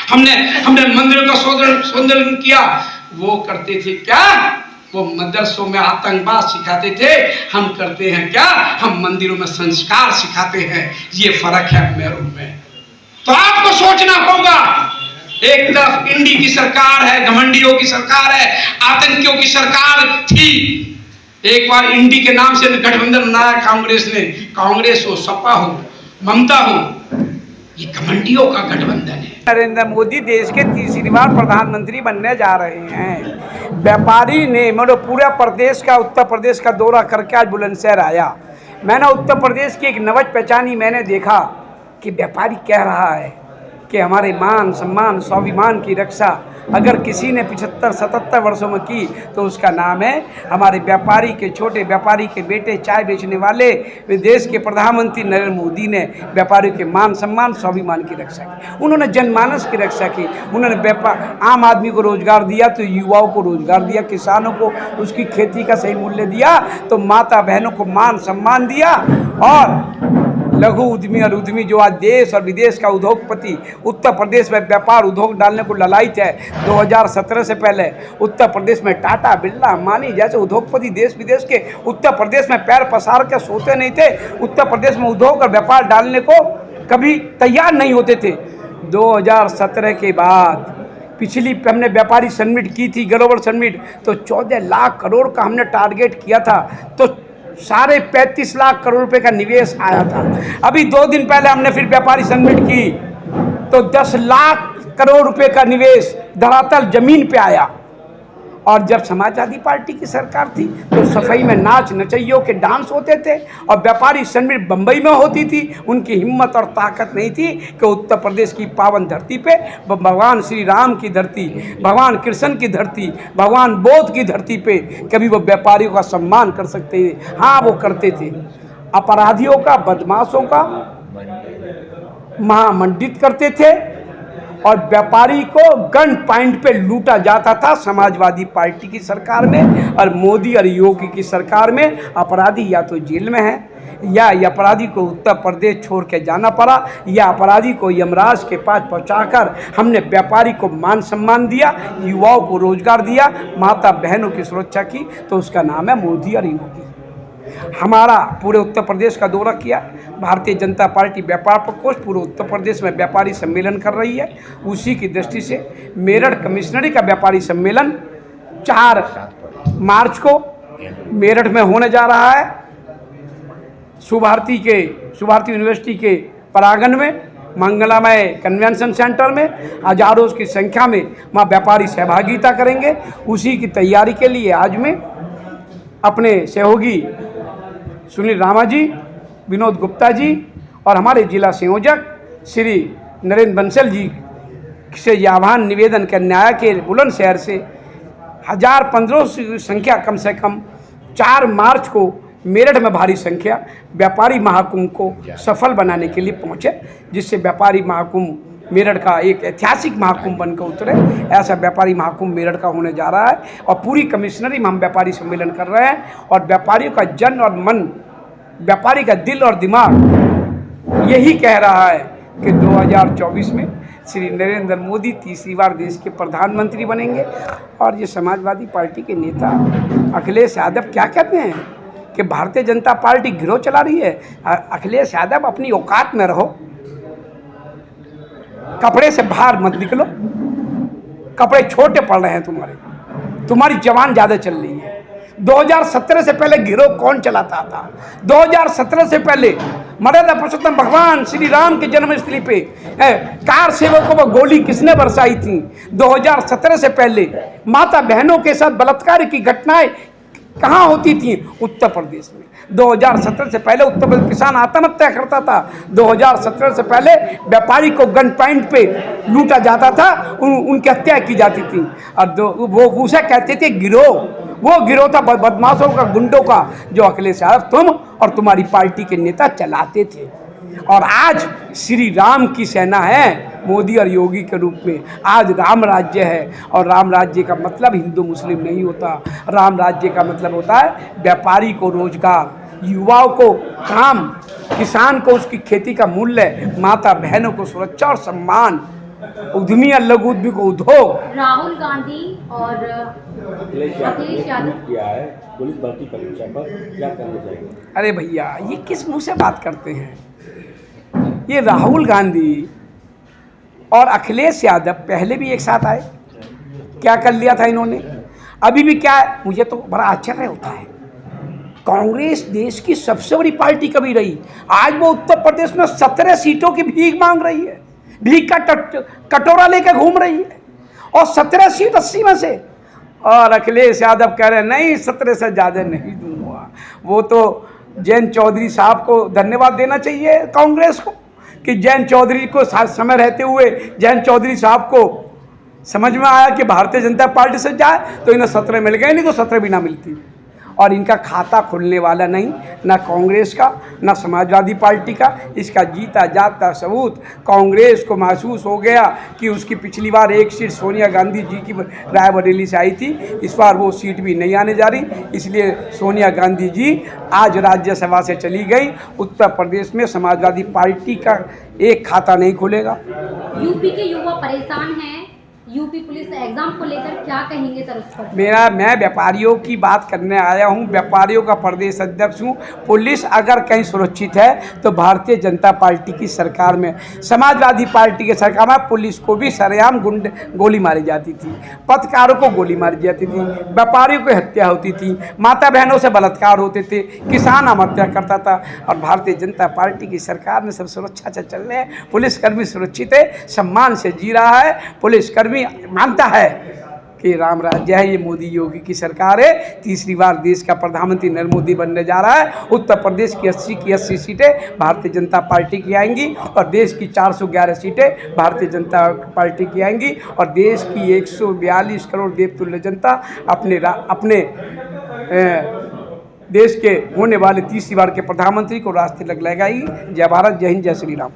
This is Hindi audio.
हमने हमने मंदिरों का सौंदर्य किया। वो करते थे क्या? वो मदरसों में आतंकवाद सिखाते थे। हम करते हैं क्या? हम मंदिरों में संस्कार सिखाते हैं। ये फर्क है मेरे में। तो आपको सोचना होगा। एक तरफ इंडी की सरकार है, घमंडियों की सरकार है, आतंकियों की सरकार थी। एक बार इंडी के नाम से गठबंधन बनाया कांग्रेस ने। कांग्रेस हो, सपा हो, ममता हो, ये घमंडियों का गठबंधन है। नरेंद्र मोदी देश के तीसरी बार प्रधानमंत्री बनने जा रहे हैं। व्यापारी ने मतलब पूरा प्रदेश का, उत्तर प्रदेश का दौरा करके आज बुलंदशहर आया। मैंने उत्तर प्रदेश की एक नवज पहचानी मैंने देखा कि व्यापारी कह रहा है कि हमारे मान सम्मान स्वाभिमान की रक्षा अगर किसी ने 75-77 वर्षों में की तो उसका नाम है हमारे व्यापारी के, छोटे व्यापारी के बेटे, चाय बेचने वाले देश के प्रधानमंत्री नरेंद्र मोदी ने व्यापारियों के मान सम्मान स्वाभिमान की रक्षा की। उन्होंने जनमानस की रक्षा की। उन्होंने व्यापार आम आदमी को रोजगार दिया तो युवाओं को रोजगार दिया, किसानों को उसकी खेती का सही मूल्य दिया, तो माता बहनों को मान सम्मान दिया। और लघु उद्यमी और उद्यमी जो आज देश और विदेश का उद्योगपति उत्तर प्रदेश में व्यापार उद्योग डालने को ललायित है। 2017 से पहले उत्तर प्रदेश में टाटा, बिरला, अंबानी जैसे उद्योगपति देश विदेश के उत्तर प्रदेश में पैर पसार के सोते नहीं थे। उत्तर प्रदेश में उद्योग और व्यापार डालने को कभी तैयार नहीं होते थे। 2017 के बाद पिछली हमने व्यापारी समिट की थी, ग्लोबल समिट, तो 14 लाख करोड़ का हमने टारगेट किया था, तो 35.5 लाख करोड़ रुपए का निवेश आया था। अभी 2 दिन पहले हमने फिर व्यापारी समिट की तो 10 लाख करोड़ रुपए का निवेश धरातल जमीन पे आया। और जब समाजवादी पार्टी की सरकार थी तो सफाई में नाच नचैयों के डांस होते थे और व्यापारी समिट बम्बई में होती थी। उनकी हिम्मत और ताकत नहीं थी कि उत्तर प्रदेश की पावन धरती पे, भगवान श्री राम की धरती, भगवान कृष्ण की धरती, भगवान बौद्ध की धरती पे कभी वो व्यापारियों का सम्मान कर सकते थे। हाँ, वो करते थे। अपराधियों का, बदमाशों का महामंडित करते थे और व्यापारी को गन पॉइंट पे लूटा जाता था समाजवादी पार्टी की सरकार में। और मोदी और योगी की सरकार में अपराधी या तो जेल में है या अपराधी को उत्तर प्रदेश छोड़ के जाना पड़ा, या अपराधी को यमराज के पास पहुंचाकर हमने व्यापारी को मान सम्मान दिया, युवाओं को रोजगार दिया, माता बहनों की सुरक्षा की, तो उसका नाम है मोदी और योगी। हमारा पूरे उत्तर प्रदेश का दौरा किया। भारतीय जनता पार्टी व्यापार प्रकोष्ठ पूरे उत्तर प्रदेश में व्यापारी सम्मेलन कर रही है। उसी की दृष्टि से मेरठ कमिश्नरी का व्यापारी सम्मेलन 4 मार्च को मेरठ में होने जा रहा है। सुभारती यूनिवर्सिटी के परांगण में मंगलामय कन्वेंशन सेंटर में हजारों की संख्या में वहाँ व्यापारी सहभागिता करेंगे। उसी की तैयारी के लिए आज मैं अपने सहयोगी सुनील रामा जी, विनोद गुप्ता जी और हमारे जिला संयोजक श्री नरेंद्र बंसल जी से यह आह्वान निवेदन करने आया कि बुलंदशहर से 1015 संख्या कम से कम 4 मार्च को मेरठ में भारी संख्या व्यापारी महाकुंभ को सफल बनाने के लिए पहुँचे, जिससे व्यापारी महाकुंभ मेरठ का एक ऐतिहासिक महाकुंभ बनकर उतरे। ऐसा व्यापारी महाकुंभ मेरठ का होने जा रहा है और पूरी कमिश्नरी में हम व्यापारी सम्मेलन कर रहे हैं। और व्यापारियों का जन और मन, व्यापारी का दिल और दिमाग यही कह रहा है कि 2024 में श्री नरेंद्र मोदी तीसरी बार देश के प्रधानमंत्री बनेंगे। और ये समाजवादी पार्टी के नेता अखिलेश यादव क्या कहते हैं कि भारतीय जनता पार्टी गिरोह चला रही है। अखिलेश यादव, अपनी औकात में रहो, कपड़े से बाहर मत निकलो। कपड़े छोटे पड़ रहे हैं तुम्हारी जवान ज़्यादा चल रही है। 2017 से पहले गिरोह कौन चलाता था? 2017 से पहले मर्यादा पुरुषोत्तम भगवान श्री राम के जन्मस्थली पे कार सेवकों पर गोली किसने बरसाई थी? 2017 से पहले माता बहनों के साथ बलात्कार की घटनाएं कहाँ होती थी? उत्तर प्रदेश में। 2017 से पहले उत्तर प्रदेश किसान आत्महत्या करता था। 2017 से पहले व्यापारी को गन पॉइंट पे लूटा जाता था, उनकी हत्या की जाती थी। और वो उसे कहते थे गिरोह। वो गिरोह था बदमाशों का, गुंडों का, जो अखिलेश यादव तुम और तुम्हारी पार्टी के नेता चलाते थे। और आज श्री राम की सेना है मोदी और योगी के रूप में। आज राम राज्य है और राम राज्य का मतलब हिंदू मुस्लिम नहीं होता। राम राज्य का मतलब होता है व्यापारी को रोजगार, युवाओं को काम, किसान को उसकी खेती का मूल्य, माता बहनों को सुरक्षा और सम्मान। उद्यमी और लघु उद्योग उद्योग। राहुल गांधी और अखिलेश यादव किया है पुलिस भर्ती परीक्षा पर, क्या करना चाहिए? अरे भैया, ये किस मुंह से बात करते हैं? ये राहुल गांधी और अखिलेश यादव पहले भी एक साथ आए, क्या कर लिया था इन्होंने? अभी भी क्या है? मुझे तो बड़ा आश्चर्य होता है, कांग्रेस देश की सबसे बड़ी पार्टी कभी रही, आज वो उत्तर प्रदेश में 17 सीटों की भीख मांग रही है, भीख का कटोरा लेकर घूम रही है, और 17 सीट 80 में से। और अखिलेश यादव कह रहे हैं नहीं, 17 से ज़्यादा नहीं दूंगा। वो तो जयंत चौधरी साहब को धन्यवाद देना चाहिए कांग्रेस को, कि जयंत चौधरी को समय रहते हुए जयंत चौधरी साहब को समझ में आया कि भारतीय जनता पार्टी से जाए तो इन्हें 17 मिल गए, नहीं तो 17 भी ना मिलती। और इनका खाता खुलने वाला नहीं, ना कांग्रेस का ना समाजवादी पार्टी का। इसका जीता जाता सबूत कांग्रेस को महसूस हो गया कि उसकी पिछली बार एक सीट सोनिया गांधी जी की रायबरेली से आई थी, इस बार वो सीट भी नहीं आने जा रही, इसलिए सोनिया गांधी जी आज राज्यसभा से चली गई। उत्तर प्रदेश में समाजवादी पार्टी का एक खाता नहीं खुलेगा। यूपी के युवा परेशान हैं, यूपी पुलिस एग्जाम को लेकर क्या कहेंगे सर उस पर? मैं व्यापारियों की बात करने आया हूं, व्यापारियों का प्रदेश अध्यक्ष हूं। पुलिस अगर कहीं सुरक्षित है तो भारतीय जनता पार्टी की सरकार में, समाजवादी पार्टी की सरकार में पुलिस को भी सरेआम गोली मारी जाती थी, पत्रकारों को गोली मारी जाती थी, व्यापारियों की हत्या होती थी, माता बहनों से बलात्कार होते थे, किसान आत्महत्या करता था। और भारतीय जनता पार्टी की सरकार में सब सुरक्षा से चल रहे हैं, पुलिसकर्मी सुरक्षित है, सम्मान से जी रहा है। पुलिसकर्मी मानता है कि राम राज्य है, ये मोदी योगी की सरकार है, तीसरी बार देश का प्रधानमंत्री नरेंद्र मोदी बनने जा रहा है। उत्तर प्रदेश की 80 की 80 सीटें भारतीय जनता पार्टी की आएंगी, और देश की 411 सीटें भारतीय जनता पार्टी की आएंगी, और देश की 142 करोड़ देवतुल्य जनता अपने देश के होने वाले तीसरी बार के प्रधानमंत्री को रास्ते लगाएगी। जय भारत, जय हिंद, जय श्री राम।